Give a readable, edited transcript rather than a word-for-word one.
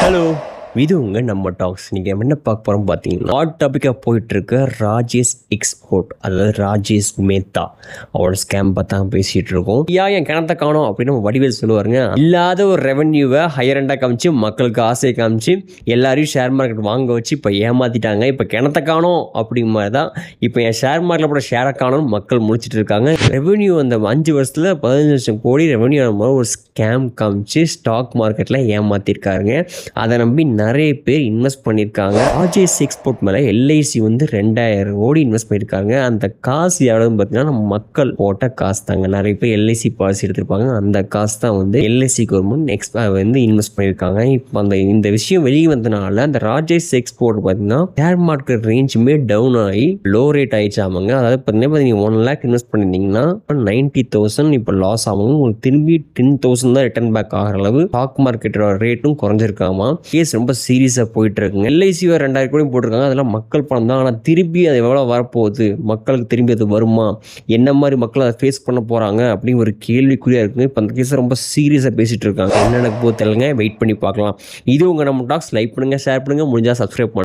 Hello, இது உங்க நம்ம டாக்ஸ். நீங்க என்ன பார்க்க போறோம் பார்த்தீங்கன்னா, ஹாட் டாபிக்காக போயிட்டு இருக்க ராஜேஷ் எக்ஸ்போர்ட், அதாவது ராஜேஷ் மேத்தா அவரோட ஸ்கேம் பார்த்தா பேசிட்டு இருக்கோம். என் கிணத்தை காணும் அப்படின்னு நம்ம வடிவேல் சொல்லுவாருங்க. இல்லாத ஒரு ரெவன்யூவை ஹையர் எண்டாக காமிச்சு, மக்களுக்கு ஆசையை காமிச்சு, எல்லாரையும் ஷேர் மார்க்கெட் வாங்க வச்சு இப்போ ஏமாத்திட்டாங்க. இப்போ கிணத்தை காணும் அப்படிங்கிற மாதிரி தான் இப்போ என் ஷேர் மார்க்கெட்டில் போட ஷேரை காணும் மக்கள் முடிச்சுட்டு இருக்காங்க. ரெவன்யூ அந்த 5 வருஷத்தில் 15 லட்சம் கோடி ரெவன்யூ ஒரு ஸ்கேம் காமிச்சு ஸ்டாக் மார்க்கெட்டில் ஏமாத்திருக்காருங்க. அதை நம்பி நிறைய பேர் இன்வெஸ்ட் பண்ணியிருக்காங்க. ராஜேஷ் எக்ஸ்போர்ட் மேலே எல்ஐசி 2000 கோடி இன்வெஸ்ட் பண்ணியிருக்காங்க. அந்த காசு எவ்வளோன்னு பார்த்தீங்கன்னா நம்ம மக்கள் போட்ட காசு தாங்க. நிறைய பேர் எல்ஐசி பாலிசி எடுத்திருப்பாங்க. அந்த காசு தான் எல்ஐசி கவர்மெண்ட் இன்வெஸ்ட் பண்ணியிருக்காங்க. இப்போ இந்த விஷயம் வெளியே வந்தனால அந்த ராஜேஷ் எக்ஸ்போர்ட் பார்த்தீங்கன்னா ஷேர் மார்க்கெட் ரேஞ்சுமே டவுன் ஆகி லோ ரேட் ஆயிடுச்சாமாங்க. அதாவது பார்த்தீங்கன்னா நீங்கள் 1 lakh இன்வெஸ்ட் பண்ணியிருந்தீங்கன்னா 90,000 இப்போ லாஸ் ஆகும். உங்களுக்கு திரும்பி 10,000 தான் ரிட்டர்ன் பேக் ஆகிற அளவு ஸ்டாக் மார்க்கெட்டோட ரேட்டும் குறைஞ்சிருக்காமா. கேஸ் ரொம்ப சீரியஸாக போயிட்டு இருக்குங்க. எல்ஐசி 2000 கோடி போட்டிருக்காங்க. அதெல்லாம் மக்கள் பணம் தான். ஆனால் திருப்பி அது எவ்வளோ வரப்போகுது, மக்களுக்கு திரும்பி அது வருமா, என்ன மாதிரி மக்கள் அதை ஃபேஸ் பண்ண போகிறாங்க அப்படின்னு ஒரு கேள்விக்குறியாக இருக்குங்க. இப்போ அந்த கேஸை ரொம்ப சீரியஸாக பேசிகிட்டு இருக்காங்க. என்ன எனக்கு போது தெரியலங்க, வெயிட் பண்ணி பார்க்கலாம். இது உங்கள் நம்ம டாக்ஸ். லைக் பண்ணுங்கள், ஷேர் பண்ணுங்கள், முடிஞ்சால் சப்ஸ்கிரைப் பண்ணுங்கள்.